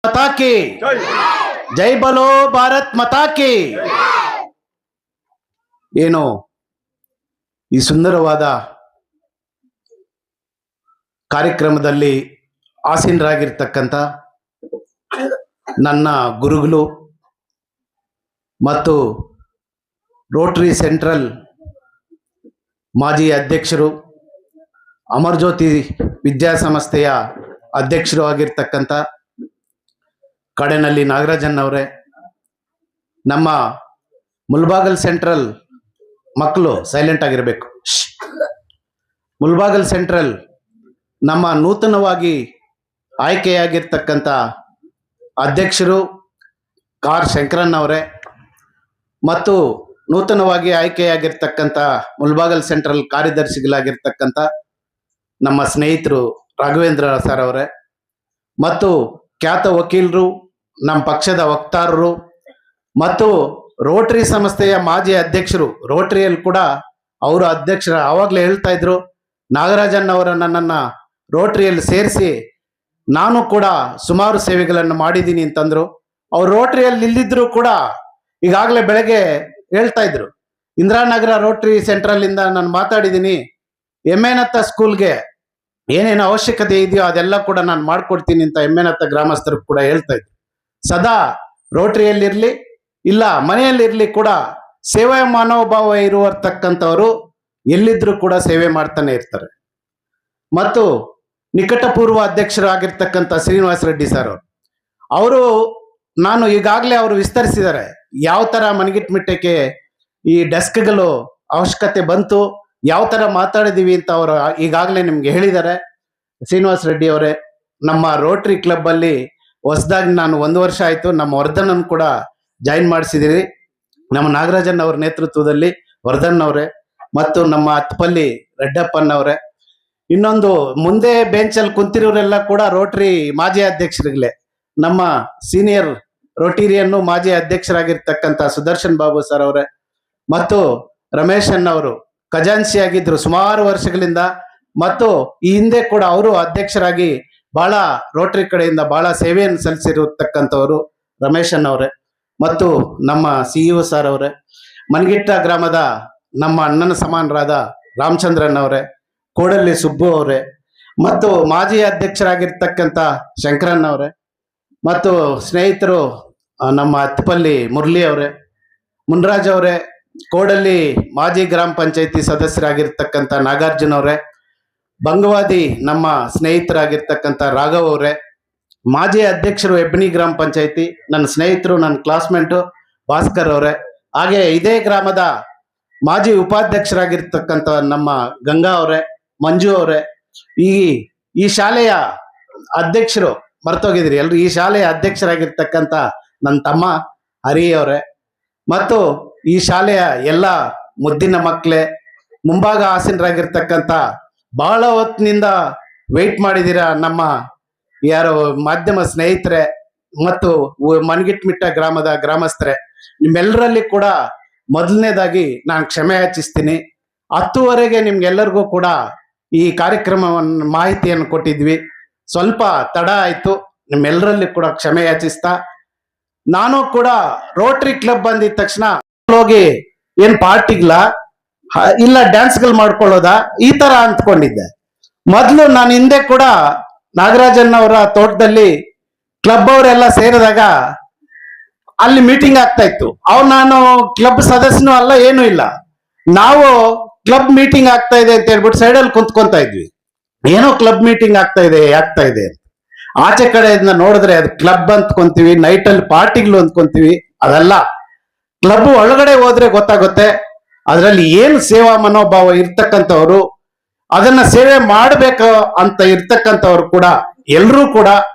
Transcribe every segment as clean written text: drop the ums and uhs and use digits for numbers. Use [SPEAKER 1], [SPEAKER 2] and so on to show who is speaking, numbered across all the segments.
[SPEAKER 1] माता की जय बोलो ಭಾರತ್ ಮಾತಾ ಕಿ ಏನು ಈ ಸುಂದರವಾದ ಕಾರ್ಯಕ್ರಮದಲ್ಲಿ ಆಸೀನರಾಗಿರ್ತಕ್ಕಂಥ ನನ್ನ ಗುರುಗಳು ಮತ್ತು ರೋಟರಿ ಸೆಂಟ್ರಲ್ ಮಾಜಿ ಅಧ್ಯಕ್ಷರು ಅಮರಜ್ಯೋತಿ ವಿದ್ಯಾಸಂಸ್ಥೆಯ ಅಧ್ಯಕ್ಷರು ಆಗಿರ್ತಕ್ಕಂಥ ಕಡೆನಲ್ಲಿ ನಾಗರಾಜನ್ ಅವರೇ, ನಮ್ಮ ಮುಲ್ಬಾಗಲ್ ಸೆಂಟ್ರಲ್ ಮಕ್ಕಳು ಸೈಲೆಂಟ್ ಆಗಿರಬೇಕು. ಮುಲ್ಬಾಗಲ್ ಸೆಂಟ್ರಲ್ ನಮ್ಮ ನೂತನವಾಗಿ ಆಯ್ಕೆಯಾಗಿರ್ತಕ್ಕಂಥ ಅಧ್ಯಕ್ಷರು ಕಾರ್ ಶಂಕರನ್ ಅವರೇ ಮತ್ತು ನೂತನವಾಗಿ ಆಯ್ಕೆಯಾಗಿರ್ತಕ್ಕಂಥ ಮುಲ್ಬಾಗಲ್ ಸೆಂಟ್ರಲ್ ಕಾರ್ಯದರ್ಶಿಗಳಾಗಿರ್ತಕ್ಕಂಥ ನಮ್ಮ ಸ್ನೇಹಿತರು ರಾಘವೇಂದ್ರ ಸರ್ ಅವರೇ ಮತ್ತು ಖ್ಯಾತ ವಕೀಲರು, ನಮ್ಮ ಪಕ್ಷದ ವಕ್ತಾರರು ಮತ್ತು ರೋಟರಿ ಸಂಸ್ಥೆಯ ಮಾಜಿ ಅಧ್ಯಕ್ಷರು, ರೋಟರಿಯಲ್ಲಿ ಕೂಡ ಅವರು ಅಧ್ಯಕ್ಷರ ಆವಾಗಲೇ ಹೇಳ್ತಾ ಇದ್ರು, ನಾಗರಾಜನ್ ಅವರ ನನ್ನನ್ನು ರೋಟರಿಯಲ್ಲಿ ಸೇರಿಸಿ ನಾನು ಕೂಡ ಸುಮಾರು ಸೇವೆಗಳನ್ನು ಮಾಡಿದ್ದೀನಿ ಅಂತಂದ್ರು. ಅವ್ರು ರೋಟರಿಯಲ್ಲಿ ಇಲ್ಲಿದ್ರು ಕೂಡ ಈಗಾಗಲೇ ಬೆಳಗ್ಗೆ ಹೇಳ್ತಾ ಇದ್ರು, ಇಂದಿರಾನಗರ ರೋಟರಿ ಸೆಂಟ್ರಲ್ ಇಂದ ನಾನು ಮಾತಾಡಿದ್ದೀನಿ, ಎಮ್ಮೆನತ್ತ ಸ್ಕೂಲ್ಗೆ ಏನೇನು ಅವಶ್ಯಕತೆ ಇದೆಯೋ ಅದೆಲ್ಲ ಕೂಡ ನಾನು ಮಾಡ್ಕೊಡ್ತೀನಿ ಅಂತ ಎಮ್ಮೆನತ್ತ ಗ್ರಾಮಸ್ಥರು ಕೂಡ ಹೇಳ್ತಾ ಇದ್ರು. ಸದಾ ರೋಟರಿಯಲ್ಲಿರ್ಲಿ ಇಲ್ಲ ಮನೆಯಲ್ಲಿರ್ಲಿ ಕೂಡ ಸೇವಾ ಮನೋಭಾವ ಇರುವತಕ್ಕಂಥವರು ಎಲ್ಲಿದ್ರು ಕೂಡ ಸೇವೆ ಮಾಡ್ತಾನೆ ಇರ್ತಾರೆ. ಮತ್ತು ನಿಕಟಪೂರ್ವ ಅಧ್ಯಕ್ಷರಾಗಿರ್ತಕ್ಕಂಥ ಶ್ರೀನಿವಾಸ ರೆಡ್ಡಿ ಸರ್ ಅವರು ನಾನು ಈಗಾಗಲೇ ಅವರು ವಿಸ್ತರಿಸಿದ್ದಾರೆ, ಯಾವ ತರ ಮನಗಿಟ್ಮಿಟ್ಟಕ್ಕೆ ಈ ಡೆಸ್ಕ್ಗಳು ಅವಶ್ಯಕತೆ ಬಂತು, ಯಾವ ತರ ಮಾತಾಡಿದೀವಿ ಅಂತ ಅವರು ಈಗಾಗಲೇ ನಿಮ್ಗೆ ಹೇಳಿದ್ದಾರೆ. ಶ್ರೀನಿವಾಸ ರೆಡ್ಡಿ ಅವರೇ, ನಮ್ಮ ರೋಟರಿ ಕ್ಲಬ್ ಅಲ್ಲಿ ಹೊಸದಾಗಿ ನಾನು 1 ವರ್ಷ ಆಯ್ತು, ನಮ್ಮ ವರ್ಧನ್ ಕೂಡ ಜಾಯಿನ್ ಮಾಡಿಸಿದಿರಿ, ನಮ್ಮ ನಾಗರಾಜನ್ ಅವರ ನೇತೃತ್ವದಲ್ಲಿ ವರ್ಧನ್ ಅವರೇ ಮತ್ತು ನಮ್ಮ ಹತ್ಪಲ್ಲಿ ರೆಡ್ಡಪ್ಪನ್ ಅವರೇ, ಇನ್ನೊಂದು ಮುಂದೆ ಬೆಂಚಲ್ಲಿ ಕುಂತಿರೋರೆಲ್ಲ ಕೂಡ ರೋಟರಿ ಮಾಜಿ ಅಧ್ಯಕ್ಷರುಗಳೇ, ನಮ್ಮ ಸೀನಿಯರ್ ರೋಟರಿಯನ್ನು ಮಾಜಿ ಅಧ್ಯಕ್ಷರಾಗಿರ್ತಕ್ಕಂಥ ಸುದರ್ಶನ್ ಬಾಬು ಸರ್ ಅವರೇ ಮತ್ತು ರಮೇಶ್ ಅವರು ಖಜಾನ್ಸಿ ಆಗಿದ್ರು ಸುಮಾರು ವರ್ಷಗಳಿಂದ, ಮತ್ತು ಈ ಹಿಂದೆ ಕೂಡ ಅವರು ಅಧ್ಯಕ್ಷರಾಗಿ ಬಹಳ ರೋಟರಿ ಕಡೆಯಿಂದ ಬಹಳ ಸೇವೆಯನ್ನು ಸಲ್ಲಿಸಿರತಕ್ಕಂಥವರು ರಮೇಶ್ ಅವರೇ ಮತ್ತು ನಮ್ಮ CEO ಸರ್ ಅವರೇ, ಮನಗಿಟ್ಟ ಗ್ರಾಮದ ನಮ್ಮ ಅಣ್ಣನ ಸಮಾನರಾದ ರಾಮಚಂದ್ರನ್ ಅವರೇ, ಕೋಡಲ್ಲಿ ಸುಬ್ಬು ಅವರೇ ಮತ್ತು ಮಾಜಿ ಅಧ್ಯಕ್ಷರಾಗಿರ್ತಕ್ಕಂಥ ಶಂಕರನ್ ಅವರೇ ಮತ್ತು ಸ್ನೇಹಿತರು ನಮ್ಮ ಹತ್ಪಲ್ಲಿ ಮುರಳಿ ಅವರೇ, ಮುನ್ರಾಜ್ ಅವರೇ, ಕೋಡಲ್ಲಿ ಮಾಜಿ ಗ್ರಾಮ ಪಂಚಾಯತಿ ಸದಸ್ಯರಾಗಿರ್ತಕ್ಕಂಥ ನಾಗಾರ್ಜುನ್ ಅವರೇ, ಬಂಗವಾದಿ ನಮ್ಮ ಸ್ನೇಹಿತರಾಗಿರ್ತಕ್ಕಂಥ ರಾಘವ್ ಅವರೇ, ಮಾಜಿ ಅಧ್ಯಕ್ಷರು ಹೆಬ್ಬನಿ ಗ್ರಾಮ ಪಂಚಾಯತಿ ನನ್ನ ಸ್ನೇಹಿತರು, ನನ್ನ ಕ್ಲಾಸ್ಮೇಟು ಭಾಸ್ಕರ್ ಅವರೇ, ಹಾಗೆ ಇದೇ ಗ್ರಾಮದ ಮಾಜಿ ಉಪಾಧ್ಯಕ್ಷರಾಗಿರ್ತಕ್ಕಂಥ ನಮ್ಮ ಗಂಗಾ ಅವರೇ, ಮಂಜು ಅವರೇ, ಈ ಶಾಲೆಯ ಅಧ್ಯಕ್ಷರು ಮರ್ತೋಗಿದ್ರಿ ಎಲ್ರು, ಈ ಶಾಲೆಯ ಅಧ್ಯಕ್ಷರಾಗಿರ್ತಕ್ಕಂಥ ನನ್ನ ತಮ್ಮ ಹರಿ ಅವರೇ ಮತ್ತು ಈ ಶಾಲೆಯ ಎಲ್ಲ ಮುದ್ದಿನ ಮಕ್ಕಳೇ, ಮುಂಭಾಗ ಆಸೀನರಾಗಿರ್ತಕ್ಕಂಥ ಬಹಳ ಹೊತ್ತಿನಿಂದ ವೆಯ್ಟ್ ಮಾಡಿದಿರ ನಮ್ಮ ಯಾರು ಮಾಧ್ಯಮ ಸ್ನೇಹಿತರೆ ಮತ್ತು ಮನಗಿಟ್ಮಿಟ್ಟ ಗ್ರಾಮದ ಗ್ರಾಮಸ್ಥರೇ, ನಿಮ್ಮೆಲ್ಲರಲ್ಲಿ ಕೂಡ ಮೊದಲನೇದಾಗಿ ನಾನು ಕ್ಷಮೆ ಯಾಚಿಸ್ತೀನಿ. 10:00ವರೆಗೆ ನಿಮ್ಗೆಲ್ಲರಿಗೂ ಕೂಡ ಈ ಕಾರ್ಯಕ್ರಮವನ್ನು ಮಾಹಿತಿಯನ್ನು ಕೊಟ್ಟಿದ್ವಿ, ಸ್ವಲ್ಪ ತಡ ಆಯ್ತು, ನಿಮ್ಮೆಲ್ಲರಲ್ಲಿ ಕೂಡ ಕ್ಷಮೆ ಯಾಚಿಸ್ತಾ, ನಾನು ಕೂಡ ರೋಟರಿ ಕ್ಲಬ್ ಬಂದಿದ ತಕ್ಷಣ ಹೋಗಿ ಏನ್ ಪಾರ್ಟಿಗಳ ಇಲ್ಲ ಡ್ಯಾನ್ಸ್ಗಳು ಮಾಡ್ಕೊಳ್ಳೋದ ಈ ತರ ಅಂದ್ಕೊಂಡಿದ್ದೆ. ಮೊದಲು ನಾನು ಹಿಂದೆ ಕೂಡ ನಾಗರಾಜನ್ ಅವರ ತೋಟದಲ್ಲಿ ಕ್ಲಬ್ ಅವರೆಲ್ಲ ಸೇರಿದಾಗ ಅಲ್ಲಿ ಮೀಟಿಂಗ್ ಆಗ್ತಾ ಇತ್ತು. ನಾನು ಕ್ಲಬ್ ಸದಸ್ಯನೂ ಅಲ್ಲ, ಏನೂ ಇಲ್ಲ, ನಾವು ಕ್ಲಬ್ ಮೀಟಿಂಗ್ ಆಗ್ತಾ ಇದೆ ಅಂತ ಹೇಳ್ಬಿಟ್ಟು ಸೈಡಲ್ಲಿ ಕುಂತ್ಕೊಂತ ಇದ್ವಿ. ಏನೋ ಕ್ಲಬ್ ಮೀಟಿಂಗ್ ಆಗ್ತಾ ಇದೆ ಅಂತ ಆಚೆ ಕಡೆಯಿಂದ ನೋಡಿದ್ರೆ ಅದು ಕ್ಲಬ್ ಅಂದ್ಕೊಂತೀವಿ, ನೈಟಲ್ಲಿ ಪಾರ್ಟಿಗಳು ಅಂದ್ಕೊಂತೀವಿ. ಅದೆಲ್ಲ ಕ್ಲಬ್ ಒಳಗಡೆ ಹೋದ್ರೆ ಗೊತ್ತಾಗುತ್ತೆ ಅದರಲ್ಲಿ ಏನು ಸೇವಾ ಮನೋಭಾವ ಇರ್ತಕ್ಕಂಥವ್ರು, ಅದನ್ನ ಸೇವೆ ಮಾಡಬೇಕು ಅಂತ ಇರ್ತಕ್ಕಂಥವ್ರು ಕೂಡ ಎಲ್ಲರೂ ಕೂಡ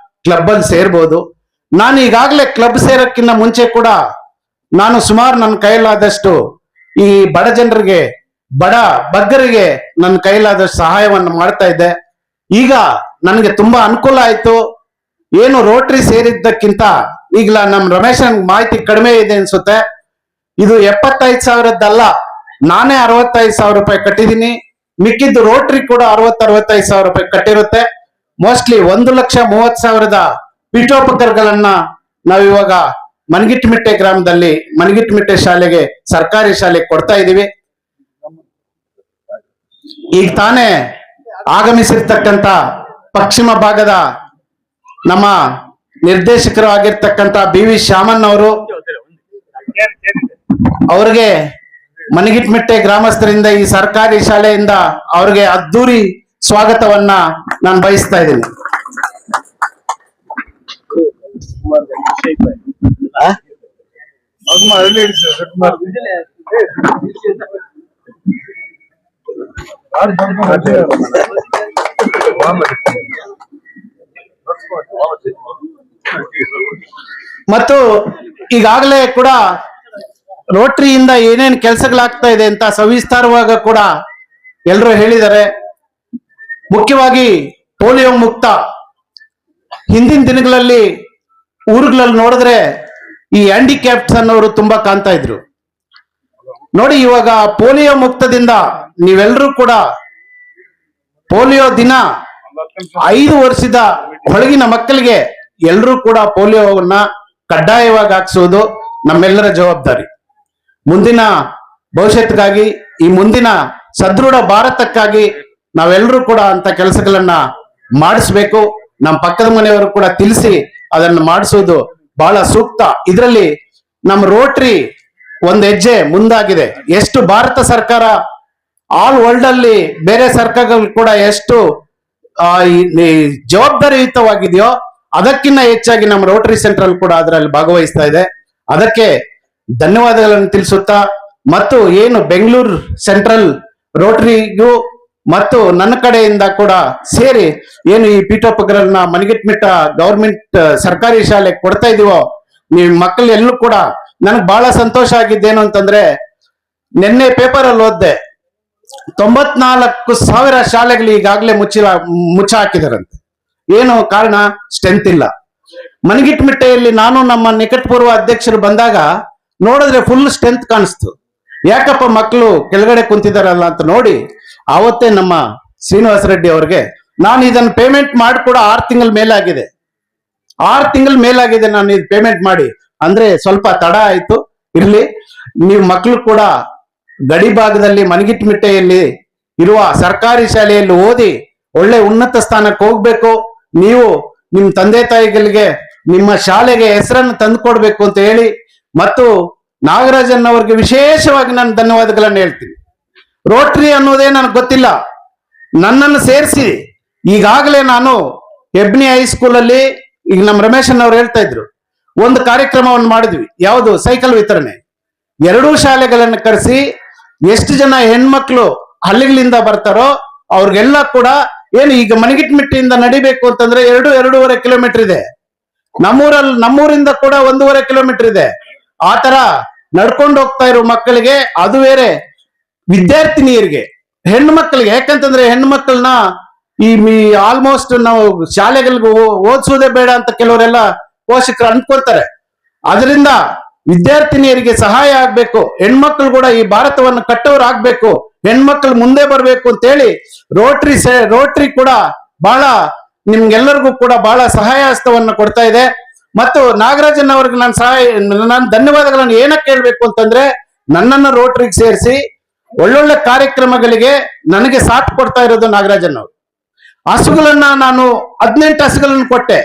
[SPEAKER 1] ಕ್ಲಬ್ ಅಲ್ಲಿ ಸೇರ್ಬೋದು. ನಾನು ಈಗಾಗಲೇ ಕ್ಲಬ್ ಸೇರಕ್ಕಿಂತ ಮುಂಚೆ ಕೂಡ ನಾನು ಸುಮಾರು ನನ್ನ ಕೈಲಾದಷ್ಟು ಈ ಬಡ ಜನರಿಗೆ, ಬಡ ಬಗ್ಗರಿಗೆ ನನ್ನ ಕೈಲಾದಷ್ಟು ಸಹಾಯವನ್ನು ಮಾಡ್ತಾ ಇದ್ದೆ. ಈಗ ನನಗೆ ತುಂಬಾ ಅನುಕೂಲ ಆಯ್ತು. ಏನು ರೋಟರಿ ಸೇರಿದ್ದಕ್ಕಿಂತ ಈಗಲ ನಮ್ಮ ರಮೇಶ್ ಮಾಹಿತಿ ಕಡಿಮೆ ಇದೆ ಅನ್ಸುತ್ತೆ. ಇದು 75,000ದ್ದಲ್ಲ, ನಾನೇ 65,000 ರೂಪಾಯಿ ಕಟ್ಟಿದ್ದೀನಿ. ಮಿಕ್ಕಿದ್ದು ರೋಟರಿ ಕೂಡ 60-65,000 ರೂಪಾಯಿ ಕಟ್ಟಿರುತ್ತೆ. ಮೋಸ್ಟ್ಲಿ 1,30,30,000 ಪೀಠೋಪಕರಣಗಳನ್ನ ನಾವಿವಾಗ ಮನಗಿಟ್ಟಮಿಟ್ಟೆ ಗ್ರಾಮದಲ್ಲಿ ಮನಗಿಟ್ಟಮಿಟ್ಟೆ ಶಾಲೆಗೆ ಸರ್ಕಾರಿ ಶಾಲೆಗೆ ಕೊಡ್ತಾ ಇದೀವಿ. ಈಗ ತಾನೇ ಆಗಮಿಸಿರ್ತಕ್ಕಂಥ ಪಶ್ಚಿಮ ಭಾಗದ ನಮ್ಮ ನಿರ್ದೇಶಕರು ಆಗಿರ್ತಕ್ಕಂಥ ಬಿ ವಿ ಶ್ಯಾಮಣ್ಣ ಅವರು, ಅವ್ರಿಗೆ ಮನಗಿಟ್ಟಮಿಟ್ಟೆ ಗ್ರಾಮಸ್ಥರಿಂದ ಈ ಸರ್ಕಾರಿ ಶಾಲೆಯಿಂದ ಅವ್ರಿಗೆ ಅದ್ದೂರಿ ಸ್ವಾಗತವನ್ನ ನಾನು ಬಯಸ್ತಾ ಇದ್ದೀನಿ. ಮತ್ತು ಈಗಾಗಲೇ ಕೂಡ ರೋಟರಿಯಿಂದ ಏನೇನ್ ಕೆಲಸಗಳಾಗ್ತಾ ಇದೆ ಅಂತ ಸವಿಸ್ತಾರವಾಗಿ ಕೂಡ ಎಲ್ಲರೂ ಹೇಳಿದ್ದಾರೆ. ಮುಖ್ಯವಾಗಿ ಪೋಲಿಯೋ ಮುಕ್ತ ಹಿಂದಿನ ದಿನಗಳಲ್ಲಿ ಊರುಗಳಲ್ಲಿ ನೋಡಿದ್ರೆ ಈ ಹ್ಯಾಂಡಿಕ್ಯಾಪ್ಸ್ ಅನ್ನೋರು ತುಂಬಾ ಕಾಣ್ತಾ ಇದ್ರು. ನೋಡಿ, ಇವಾಗ ಪೋಲಿಯೋ ಮುಕ್ತದಿಂದ ನೀವೆಲ್ಲರೂ ಕೂಡ ಪೋಲಿಯೋ ದಿನ 5 ವರ್ಷದ ಒಳಗಿನ ಮಕ್ಕಳಿಗೆ ಎಲ್ಲರೂ ಕೂಡ ಪೋಲಿಯೋವನ್ನ ಕಡ್ಡಾಯವಾಗಿ ಹಾಕ್ಸೋದು ನಮ್ಮೆಲ್ಲರ ಜವಾಬ್ದಾರಿ. ಮುಂದಿನ ಭವಿಷ್ಯಕ್ಕಾಗಿ, ಈ ಮುಂದಿನ ಸದೃಢ ಭಾರತಕ್ಕಾಗಿ ನಾವೆಲ್ಲರೂ ಕೂಡ ಅಂತ ಕೆಲಸಗಳನ್ನ ಮಾಡಿಸ್ಬೇಕು. ನಮ್ಮ ಪಕ್ಕದ ಮನೆಯವರು ಕೂಡ ತಿಳಿಸಿ ಅದನ್ನ ಮಾಡಿಸೋದು ಬಹಳ ಸೂಕ್ತ. ಇದರಲ್ಲಿ ನಮ್ಮ ರೋಟರಿ ಒಂದ್ ಹೆಜ್ಜೆ ಮುಂದಾಗಿದೆ. ಎಷ್ಟು ಭಾರತ ಸರ್ಕಾರ ಆಲ್ ವರ್ಲ್ಡ್ ಅಲ್ಲಿ ಬೇರೆ ಸರ್ಕಾರಗಳು ಕೂಡ ಎಷ್ಟು ಜವಾಬ್ದಾರಿಯುತವಾಗಿದೆಯೋ ಅದಕ್ಕಿಂತ ಹೆಚ್ಚಾಗಿ ನಮ್ಮ ರೋಟರಿ ಸೆಂಟ್ರಲ್ ಕೂಡ ಅದರಲ್ಲಿ ಭಾಗವಹಿಸ್ತಾ ಇದೆ. ಅದಕ್ಕೆ ಧನ್ಯವಾದಗಳನ್ನು ತಿಳಿಸುತ್ತಾ, ಮತ್ತು ಏನು ಬೆಂಗಳೂರು ಸೆಂಟ್ರಲ್ ರೋಟರಿಗೂ ಮತ್ತು ನನ್ನ ಕಡೆಯಿಂದ ಕೂಡ ಸೇರಿ ಏನು ಈ ಪೀಠೋಪಕರಣ ಮನಗಿಟ್ಟಮಿಟ್ಟ ಗವರ್ಮೆಂಟ್ ಸರ್ಕಾರಿ ಶಾಲೆಗೆ ಕೊಡ್ತಾ ಇದೀವೋ, ನೀವು ಮಕ್ಕಳು ಎಲ್ಲೂ ಕೂಡ ನನಗೆ ಬಹಳ ಸಂತೋಷ ಆಗಿದ್ದೇನು ಅಂತಂದ್ರೆ, ನಿನ್ನೆ ಪೇಪರ್ ಅಲ್ಲಿ ಓದ್ದೆ 94,000 ಶಾಲೆಗಳು ಈಗಾಗಲೇ ಮುಚ್ಚ ಹಾಕಿದಾರಂತೆ. ಏನು ಕಾರಣ? ಸ್ಟ್ರೆಂತ್ ಇಲ್ಲ. ಮನಗಿಟ್ಟಮಿಟ್ಟೆಯಲ್ಲಿ ನಾನು ನಮ್ಮ ನಿಕಟಪೂರ್ವ ಅಧ್ಯಕ್ಷರು ಬಂದಾಗ ನೋಡಿದ್ರೆ ಫುಲ್ ಸ್ಟ್ರೆಂತ್ ಕಾಣಿಸ್ತು. ಯಾಕಪ್ಪ ಮಕ್ಕಳು ಕೆಳಗಡೆ ಕುಂತಿದಾರಲ್ಲ ಅಂತ ನೋಡಿ ಆವತ್ತೇ ನಮ್ಮ ಶ್ರೀನಿವಾಸ ರೆಡ್ಡಿ ಅವ್ರಿಗೆ ನಾನು ಇದನ್ನ ಪೇಮೆಂಟ್ ಮಾಡಿ ಕೂಡ 6 ತಿಂಗಳ ಮೇಲಾಗಿದೆ. 6 ತಿಂಗಳ ಮೇಲಾಗಿದೆ ನಾನು ಇದು ಪೇಮೆಂಟ್ ಮಾಡಿ. ಅಂದ್ರೆ ಸ್ವಲ್ಪ ತಡ ಆಯ್ತು, ಇರ್ಲಿ. ನೀವು ಮಕ್ಕಳು ಕೂಡ ಗಡಿ ಭಾಗದಲ್ಲಿ ಮನಗಿಟ್ಟಮಿಟ್ಟೆಯಲ್ಲಿ ಇರುವ ಸರ್ಕಾರಿ ಶಾಲೆಯಲ್ಲಿ ಓದಿ ಒಳ್ಳೆ ಉನ್ನತ ಸ್ಥಾನಕ್ಕೆ ಹೋಗ್ಬೇಕು. ನೀವು ನಿಮ್ಮ ತಂದೆ ತಾಯಿಗಳಿಗೆ ನಿಮ್ಮ ಶಾಲೆಗೆ ಹೆಸರನ್ನು ತಂದುಕೊಡ್ಬೇಕು ಅಂತ ಹೇಳಿ, ಮತ್ತು ನಾಗರಾಜನ್ ಅವ್ರಿಗೆ ವಿಶೇಷವಾಗಿ ನಾನು ಧನ್ಯವಾದಗಳನ್ನು ಹೇಳ್ತೀನಿ. ರೋಟರಿ ಅನ್ನೋದೇ ನನಗೆ ಗೊತ್ತಿಲ್ಲ, ನನ್ನನ್ನು ಸೇರಿಸಿ ಈಗಾಗಲೇ ನಾನು ಹೆಬ್ನಿ ಹೈಸ್ಕೂಲಲ್ಲಿ, ಈಗ ನಮ್ಮ ರಮೇಶನ್ ಅವ್ರು ಹೇಳ್ತಾ ಇದ್ರು, ಒಂದು ಕಾರ್ಯಕ್ರಮವನ್ನು ಮಾಡಿದ್ವಿ. ಯಾವುದು? ಸೈಕಲ್ ವಿತರಣೆ. 2 ಶಾಲೆಗಳನ್ನು ಕರೆಸಿ ಎಷ್ಟು ಜನ ಹೆಣ್ಮಕ್ಳು ಹಳ್ಳಿಗಳಿಂದ ಬರ್ತಾರೋ ಅವ್ರಿಗೆಲ್ಲ ಕೂಡ ಏನು ಈಗ ಮನಗಿಟ್ಟಮಿಟ್ಟಿಯಿಂದ ನಡಿಬೇಕು ಅಂತಂದ್ರೆ 2-2.5 ಕಿಲೋಮೀಟರ್ ಇದೆ. ನಮ್ಮೂರಿಂದ ಕೂಡ 1.5 ಕಿಲೋಮೀಟರ್ ಇದೆ. ಆ ತರ ನಡ್ಕೊಂಡು ಹೋಗ್ತಾ ಇರೋ ಮಕ್ಕಳಿಗೆ, ಅದು ಬೇರೆ ವಿದ್ಯಾರ್ಥಿನಿಯರಿಗೆ, ಹೆಣ್ಣು ಮಕ್ಕಳಿಗೆ. ಯಾಕಂತಂದ್ರೆ ಹೆಣ್ಣು ಮಕ್ಕಳನ್ನ ಈ ಆಲ್ಮೋಸ್ಟ್ ನಾವು ಶಾಲೆಗಳಿಗೆ ಓದಿಸೋದೇ ಬೇಡ ಅಂತ ಕೆಲವರೆಲ್ಲ ಪೋಷಕರು ಅನ್ಕೊಳ್ತಾರೆ. ಅದರಿಂದ ವಿದ್ಯಾರ್ಥಿನಿಯರಿಗೆ ಸಹಾಯ ಆಗ್ಬೇಕು, ಹೆಣ್ಮಕ್ಳು ಕೂಡ ಈ ಭಾರತವನ್ನು ಕಟ್ಟೋರು ಆಗ್ಬೇಕು, ಹೆಣ್ಮಕ್ಳು ಮುಂದೆ ಬರ್ಬೇಕು ಅಂತ ಹೇಳಿ ರೋಟರಿ ಕೂಡ ಬಹಳ ನಿಮ್ಗೆಲ್ಲರಿಗೂ ಕೂಡ ಬಹಳ ಸಹಾಯ ಹಸ್ತವನ್ನು ಕೊಡ್ತಾ ಇದೆ. ಮತ್ತು ನಾಗರಾಜನ್ ಅವ್ರಿಗೆ ನಾನು ಧನ್ಯವಾದಗಳನ್ನು ಏನಕ್ಕೆ ಹೇಳ್ಬೇಕು ಅಂತಂದ್ರೆ, ನನ್ನನ್ನು ರೋಟರಿಗೆ ಸೇರಿಸಿ ಒಳ್ಳೊಳ್ಳೆ ಕಾರ್ಯಕ್ರಮಗಳಿಗೆ ನನಗೆ ಸಾಥ್ ಕೊಡ್ತಾ ಇರೋದು ನಾಗರಾಜನ್ ಅವರು. ಹಸುಗಳನ್ನ ನಾನು 18 ಹಸುಗಳನ್ನು ಕೊಟ್ಟೆ.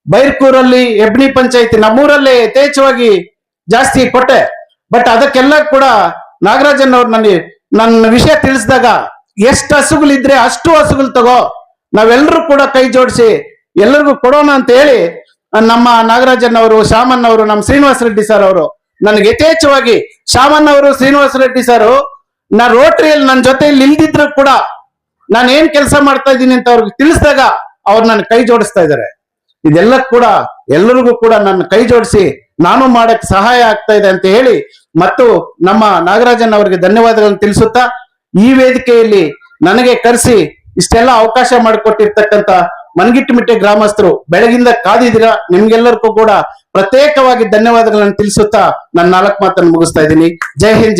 [SPEAKER 1] ಬೈರ್ಕೂರಲ್ಲಿ ಹೆಬ್ನಿ ಪಂಚಾಯತಿ ನಮ್ಮೂರಲ್ಲೇ ಯಥೇಚ್ಛವಾಗಿ ಜಾಸ್ತಿ ಕೊಟ್ಟೆ. ಬಟ್ ಅದಕ್ಕೆಲ್ಲ ಕೂಡ ನಾಗರಾಜನ್ ಅವ್ರು ನನ್ನ ವಿಷಯ ತಿಳಿಸಿದಾಗ, ಎಷ್ಟು ಹಸುಗಳಿದ್ರೆ ಅಷ್ಟು ಹಸುಗಳು ತಗೋ, ನಾವೆಲ್ಲರೂ ಕೂಡ ಕೈ ಜೋಡಿಸಿ ಎಲ್ಲರಿಗೂ ಕೊಡೋಣ ಅಂತ ಹೇಳಿ ನಮ್ಮ ನಾಗರಾಜನ್ ಅವರು, ಶಾಮಣ್ಣ ಅವರು, ನಮ್ಮ ಶ್ರೀನಿವಾಸ ರೆಡ್ಡಿ ಸರ್ ಅವರು ನನಗೆ ಯಥೇಚ್ಛವಾಗಿ, ಶಾಮಣ್ಣ ಅವರು, ಶ್ರೀನಿವಾಸ ರೆಡ್ಡಿ ಸರ್ ನಾ ರೋಟರಿಯಲ್ಲಿ ನನ್ನ ಜೊತೆಯಲ್ಲಿ ಇಲ್ದಿದ್ರು ಕೂಡ ನಾನು ಏನ್ ಕೆಲಸ ಮಾಡ್ತಾ ಇದ್ದೀನಿ ಅಂತ ಅವ್ರಿಗೆ ತಿಳಿಸಿದಾಗ ಅವ್ರು ನನ್ನ ಕೈ ಜೋಡಿಸ್ತಾ ಇದ್ದಾರೆ. ಇದೆಲ್ಲ ಕೂಡ ಎಲ್ಲರಿಗೂ ಕೂಡ ನನ್ನ ಕೈ ಜೋಡಿಸಿ ನಾನು ಮಾಡಕ್ ಸಹಾಯ ಆಗ್ತಾ ಇದೆ ಅಂತ ಹೇಳಿ, ಮತ್ತು ನಮ್ಮ ನಾಗರಾಜನ್ ಅವರಿಗೆ ಧನ್ಯವಾದಗಳನ್ನು ತಿಳಿಸುತ್ತಾ, ಈ ವೇದಿಕೆಯಲ್ಲಿ ನನಗೆ ಕರೆಸಿ ಇಷ್ಟೆಲ್ಲ ಅವಕಾಶ ಮಾಡಿಕೊಟ್ಟಿರ್ತಕ್ಕಂಥ ಮನಗಿಟ್ಟಮಿಟ್ಟೆ ಗ್ರಾಮಸ್ಥರು ಬೆಳಗಿಂದ ಕಾದಿದ್ದೀರಾ, ನಿಮ್ಗೆಲ್ಲರಿಗೂ ಕೂಡ ಪ್ರತ್ಯೇಕವಾಗಿ ಧನ್ಯವಾದಗಳನ್ನು ತಿಳಿಸುತ್ತಾ ನನ್ನ 4 ಮಾತನ್ನು ಮುಗಿಸ್ತಾ ಇದ್ದೀನಿ. ಜೈ ಹಿಂದ್, ಜೈ